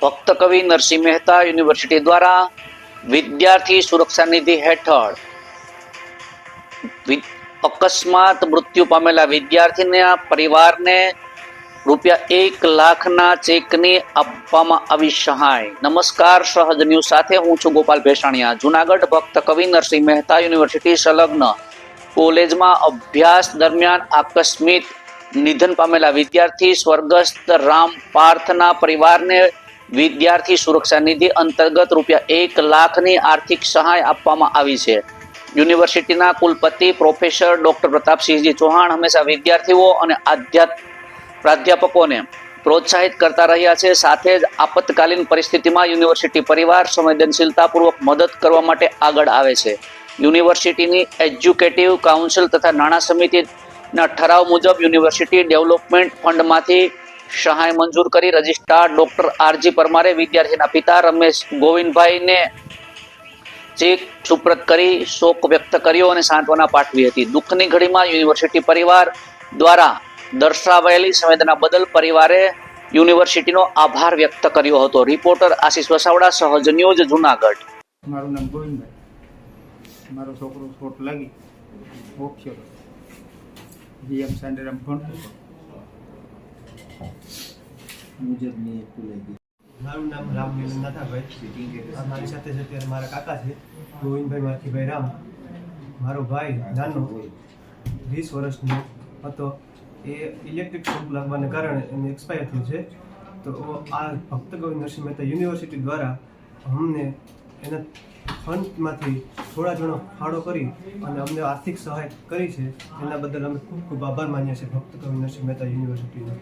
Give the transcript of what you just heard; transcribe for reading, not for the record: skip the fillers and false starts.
ભક્ત કવિ નરસિંહ મહેતા યુનિવર્સિટી દ્વારા વિદ્યાર્થી સુરક્ષા નિધિ હેઠળ અકસ્માત મૃત્યુ પામેલા વિદ્યાર્થીના પરિવારને ₹1 લાખના ચેકની આપવામાં આવી સહાય। નમસ્કાર, સહજ ન્યૂઝ સાથે હું છું ગોપાલ ભેસાણીયા। જૂનાગઢ ભક્ત કવિ નરસિંહ મહેતા યુનિવર્સિટી સંલગ્ન કોલેજમાં અભ્યાસ દરમિયાન આકસ્મિક નિધન પામેલા વિદ્યાર્થી સ્વર્ગસ્થ રામ પાર્થના પરિવારને વિદ્યાર્થી સુરક્ષા નિધિ અંતર્ગત ₹1 લાખની આર્થિક સહાય આપવામાં આવી છે। યુનિવર્સિટીના કુલપતિ પ્રોફેસર ડોક્ટર પ્રતાપસિંહજી ચૌહાણ હંમેશા વિદ્યાર્થીઓ અને પ્રાધ્યાપકોને પ્રોત્સાહિત કરતા રહ્યા છે। સાથે જ આપતકાલીન પરિસ્થિતિમાં યુનિવર્સિટી પરિવાર સંવેદનશીલતાપૂર્વક મદદ કરવા માટે આગળ આવે છે। યુનિવર્સિટીની એજ્યુકેટિવ કાઉન્સિલ તથા નાણાં સમિતિના ઠરાવ મુજબ યુનિવર્સિટી ડેવલપમેન્ટ ફંડમાંથી સહાય મંજૂર કરી રજિસ્ટ્રાર ડોક્ટર આરજી પરમારે વિદ્યાર્થીના પિતા રમેશ ગોવિંદભાઈને ચેક સુપ્રત કરી શોક વ્યક્ત કર્યો અને સાંત્વના પાઠવી હતી। દુઃખની ઘડીમાં યુનિવર્સિટી પરિવાર દ્વારા દર્શાવાયેલી સંવેદના બદલ પરિવારે યુનિવર્સિટીનો આભાર વ્યક્ત કર્યો હતો। રિપોર્ટર આશીષ વસાવડા, સહજ ન્યૂઝ, જૂનાગઢ। મારું નામ ગોવિંદભાઈ, મારો છોકરો ચોટ લાગી ઓપ્શર જીએમ સાંડેરામ ભણતો મુજબની લાગી। મારું નામ રામ મિલન નાથાભાઈ, મારી સાથે છે અત્યારે મારા કાકા છે ગોવિંદભાઈ માખીભાઈ રામ। મારો ભાઈ નાનો 20 વર્ષનો હતો, એ ઇલેક્ટ્રિક શોક લાગવાને કારણે એને એક્સપાયર થયું છે। તો આ ભક્ત કવિ નરસિંહ મહેતા યુનિવર્સિટી દ્વારા અમને એના ફંડમાંથી થોડા ઘણો ફાળો કરી અને અમને આર્થિક સહાય કરી છે। એના બદલ અમે ખૂબ ખૂબ આભાર માનીએ છીએ ભક્ત કવિ નરસિંહ મહેતા યુનિવર્સિટીનો।